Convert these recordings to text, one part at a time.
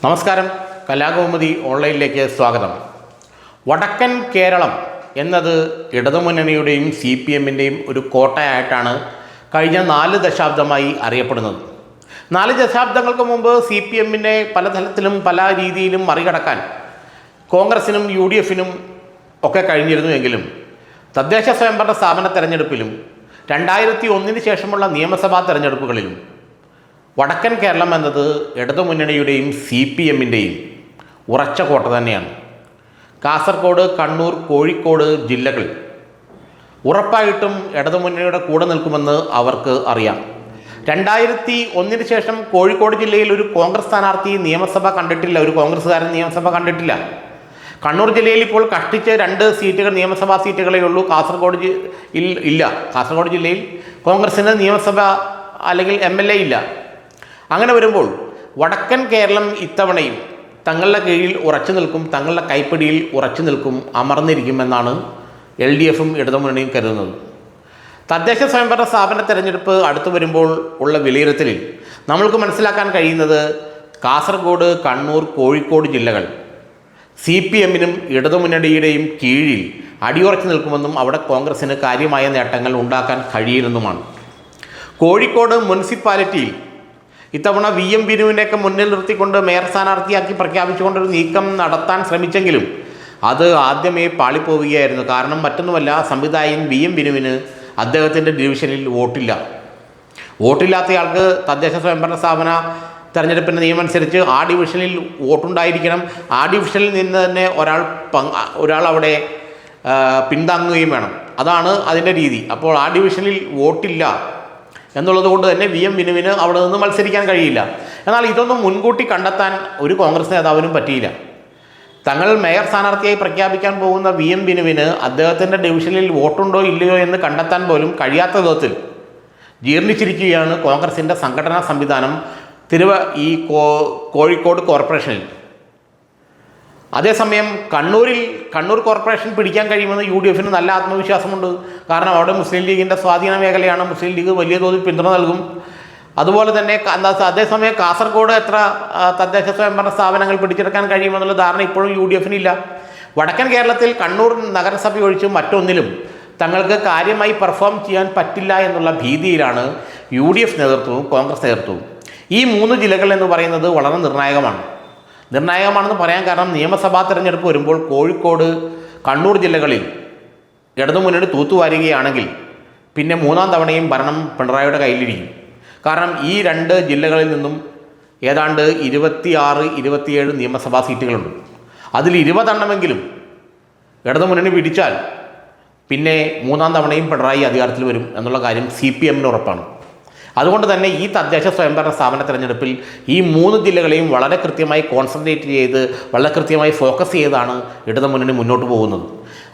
നമസ്കാരം, കലാകൗമുദി ഓൺലൈനിലേക്ക് സ്വാഗതം. വടക്കൻ കേരളം എന്നത് ഇടതുമുന്നണിയുടെയും CPM-ൻ്റെയും ഒരു കോട്ടയായിട്ടാണ് കഴിഞ്ഞ 4 ദശാബ്ദമായി അറിയപ്പെടുന്നത്. 4 ദശാബ്ദങ്ങൾക്ക് മുമ്പ് CPM-നെ പല തലത്തിലും പല രീതിയിലും മറികടക്കാൻ കോൺഗ്രസിനും UDF-നും ഒക്കെ കഴിഞ്ഞിരുന്നുവെങ്കിലും തദ്ദേശ സ്വയംഭരണ സ്ഥാപന തെരഞ്ഞെടുപ്പിലും 2001 ശേഷമുള്ള നിയമസഭാ തെരഞ്ഞെടുപ്പുകളിലും വടക്കൻ കേരളം എന്നത് ഇടതുമുന്നണിയുടെയും CPM-ൻ്റെയും ഉറച്ച കോട്ട തന്നെയാണ്. കാസർഗോഡ്, കണ്ണൂർ, കോഴിക്കോട് ജില്ലകൾ ഉറപ്പായിട്ടും ഇടതുമുന്നണിയുടെ കൂടെ നിൽക്കുമെന്ന് അവർക്ക് അറിയാം. 2001 ശേഷം കോഴിക്കോട് ജില്ലയിൽ ഒരു കോൺഗ്രസ് സ്ഥാനാർത്ഥി നിയമസഭ കണ്ടിട്ടില്ല, ഒരു കോൺഗ്രസ്സുകാരൻ നിയമസഭ കണ്ടിട്ടില്ല. കണ്ണൂർ ജില്ലയിൽ ഇപ്പോൾ കഷ്ടിച്ച് 2 സീറ്റുകൾ, നിയമസഭാ സീറ്റുകളേ ഉള്ളൂ. കാസർഗോഡ് ഇല്ല. കാസർഗോഡ് ജില്ലയിൽ കോൺഗ്രസിന് നിയമസഭ അല്ലെങ്കിൽ MLA ഇല്ല. അങ്ങനെ വരുമ്പോൾ വടക്കൻ കേരളം ഇത്തവണയും തങ്ങളുടെ കീഴിൽ ഉറച്ചു നിൽക്കും, തങ്ങളുടെ കൈപ്പിടിയിൽ ഉറച്ചു നിൽക്കും, അമർന്നിരിക്കുമെന്നാണ് LDF-ഉം ഇടതുമുന്നണിയും കരുതുന്നത്. തദ്ദേശ സ്വയംഭരണ സ്ഥാപന തെരഞ്ഞെടുപ്പ് അടുത്തു വരുമ്പോൾ ഉള്ള വിലയിരുത്തലിൽ നമ്മൾക്ക് മനസ്സിലാക്കാൻ കഴിയുന്നത് കാസർഗോഡ്, കണ്ണൂർ, കോഴിക്കോട് ജില്ലകൾ CPM-നും ഇടതുമുന്നണിയുടെയും കീഴിൽ അടിയുറച്ചു നിൽക്കുമെന്നും അവിടെ കോൺഗ്രസിന് കാര്യമായ നേട്ടങ്ങൾ ഉണ്ടാക്കാൻ കഴിയുമെന്നുമാണ്. കോഴിക്കോട് മുനിസിപ്പാലിറ്റിയിൽ ഇത്തവണ VM ബിനുവിനെയൊക്കെ മുന്നിൽ നിർത്തിക്കൊണ്ട് മേയർ സ്ഥാനാർത്ഥിയാക്കി പ്രഖ്യാപിച്ചുകൊണ്ടൊരു നീക്കം നടത്താൻ ശ്രമിച്ചെങ്കിലും അത് ആദ്യമേ പാളിപ്പോവുകയായിരുന്നു. കാരണം മറ്റൊന്നുമല്ല, സംവിധായകൻ VM ബിനുവിന് അദ്ദേഹത്തിൻ്റെ ഡിവിഷനിൽ വോട്ടില്ലാത്തയാൾക്ക് തദ്ദേശ സ്വയംഭരണ സ്ഥാപന തെരഞ്ഞെടുപ്പിൻ്റെ നിയമം അനുസരിച്ച് ആ ഡിവിഷനിൽ വോട്ടുണ്ടായിരിക്കണം. ആ ഡിവിഷനിൽ നിന്ന് തന്നെ ഒരാൾ അവിടെ പിന്താങ്ങുകയും വേണം. അതാണ് അതിൻ്റെ രീതി. അപ്പോൾ ആ ഡിവിഷനിൽ വോട്ടില്ല എന്നുള്ളത് കൊണ്ട് തന്നെ VM ബിനുവിന് അവിടെ നിന്ന് മത്സരിക്കാൻ കഴിയില്ല. എന്നാൽ ഇതൊന്നും മുൻകൂട്ടി കണ്ടെത്താൻ ഒരു കോൺഗ്രസ് നേതാവിനും പറ്റിയില്ല. തങ്ങൾ മേയർ സ്ഥാനാർത്ഥിയായി പ്രഖ്യാപിക്കാൻ പോകുന്ന VM ബിനുവിന് അദ്ദേഹത്തിൻ്റെ ഡിവിഷനിൽ വോട്ടുണ്ടോ ഇല്ലയോ എന്ന് കണ്ടെത്താൻ പോലും കഴിയാത്ത വിധത്തിൽ ജീർണിച്ചിരിക്കുകയാണ് കോൺഗ്രസിൻ്റെ സംഘടനാ സംവിധാനം കോഴിക്കോട് കോർപ്പറേഷനിൽ. അതേസമയം കണ്ണൂർ കോർപ്പറേഷൻ പിടിക്കാൻ കഴിയുമെന്ന് UDF-ന് നല്ല ആത്മവിശ്വാസമുണ്ട്. കാരണം അവിടെ മുസ്ലിം ലീഗിൻ്റെ സ്വാധീന മേഖലയാണ്. മുസ്ലിം ലീഗ് വലിയ തോതിൽ പിന്തുണ നൽകും. അതുപോലെ തന്നെ അതേസമയം കാസർഗോഡ് എത്ര തദ്ദേശ സ്വയംഭരണ സ്ഥാപനങ്ങൾ പിടിച്ചെടുക്കാൻ കഴിയുമെന്നുള്ള ധാരണ ഇപ്പോഴും UDF-ന് ഇല്ല. വടക്കൻ കേരളത്തിൽ കണ്ണൂർ നഗരസഭ ഒഴിച്ച് മറ്റൊന്നിലും തങ്ങൾക്ക് കാര്യമായി പെർഫോം ചെയ്യാൻ പറ്റില്ല എന്നുള്ള ഭീതിയിലാണ് UDF നേതൃത്വവും കോൺഗ്രസ് നേതൃത്വവും. ഈ 3 ജില്ലകൾ എന്ന് പറയുന്നത് വളരെ നിർണായകമാണെന്ന് പറയാൻ കാരണം നിയമസഭാ തെരഞ്ഞെടുപ്പ് വരുമ്പോൾ കോഴിക്കോട്, കണ്ണൂർ ജില്ലകളിൽ ഇടതുമുന്നണി തൂത്തുവാരുകയാണെങ്കിൽ പിന്നെ 3ാം തവണയും ഭരണം പിണറായിയുടെ കയ്യിലിരിക്കും. കാരണം ഈ 2 ജില്ലകളിൽ നിന്നും ഏതാണ്ട് 26-27 നിയമസഭാ സീറ്റുകളുണ്ട്. അതിൽ 20 എണ്ണമെങ്കിലും ഇടതുമുന്നണി പിടിച്ചാൽ പിന്നെ 3ാം തവണയും പിണറായി അധികാരത്തിൽ വരും എന്നുള്ള കാര്യം CPM-ന് ഉറപ്പാണ്. അതുകൊണ്ട് തന്നെ ഈ തദ്ദേശ സ്വയംഭരണ സ്ഥാപന തെരഞ്ഞെടുപ്പിൽ ഈ 3 ജില്ലകളെയും വളരെ കൃത്യമായി കോൺസെൻട്രേറ്റ് ചെയ്ത് വളരെ കൃത്യമായി ഫോക്കസ് ചെയ്താണ് ഇടതുമുന്നണി മുന്നോട്ട് പോകുന്നത്.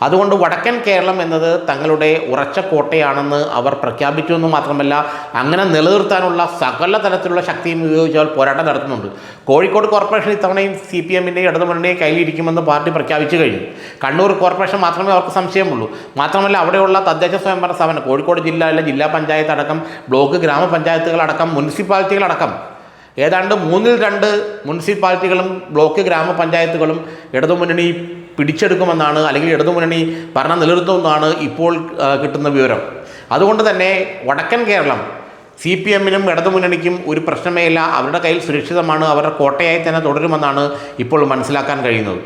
അതുകൊണ്ട് വടക്കൻ കേരളം എന്നത് തങ്ങളുടെ ഉറച്ച കോട്ടയാണെന്ന് അവർ പ്രഖ്യാപിച്ചു എന്ന് മാത്രമല്ല, അങ്ങനെ നിലനിർത്താനുള്ള സകല തരത്തിലുള്ള ശക്തിയും ഉപയോഗിച്ച് അവർ പോരാട്ടം നടത്തുന്നുണ്ട്. കോഴിക്കോട് കോർപ്പറേഷൻ ഇത്തവണയും CPM-ൻ്റെയും ഇടതുമുന്നണിയെ കയ്യിലിരിക്കുമെന്ന് പാർട്ടി പ്രഖ്യാപിച്ചു കഴിഞ്ഞു. കണ്ണൂർ കോർപ്പറേഷൻ മാത്രമേ അവർക്ക് സംശയമുള്ളൂ. മാത്രമല്ല അവിടെയുള്ള തദ്ദേശ സ്വയംഭരണ സ്ഥാപനം കോഴിക്കോട് ജില്ലാ പഞ്ചായത്ത് അടക്കം, ബ്ലോക്ക് ഗ്രാമപഞ്ചായത്തുകളടക്കം, മുനിസിപ്പാലിറ്റികളടക്കം ഏതാണ്ട് 3/2 മുനിസിപ്പാലിറ്റികളും ബ്ലോക്ക് ഗ്രാമപഞ്ചായത്തുകളും ഇടതുമുന്നണി പിടിച്ചെടുക്കുമെന്നാണ്, അല്ലെങ്കിൽ ഇടതുമുന്നണി ഭരണം നിലനിർത്തുമെന്നാണ് ഇപ്പോൾ കിട്ടുന്ന വിവരം. അതുകൊണ്ട് തന്നെ വടക്കൻ കേരളം CPM-നും ഇടതുമുന്നണിക്കും ഒരു പ്രശ്നമേ ഇല്ല. അവരുടെ കയ്യിൽ സുരക്ഷിതമാണ്. അവരുടെ കോട്ടയായി തന്നെ തുടരുമെന്നാണ് ഇപ്പോൾ മനസ്സിലാക്കാൻ കഴിയുന്നത്.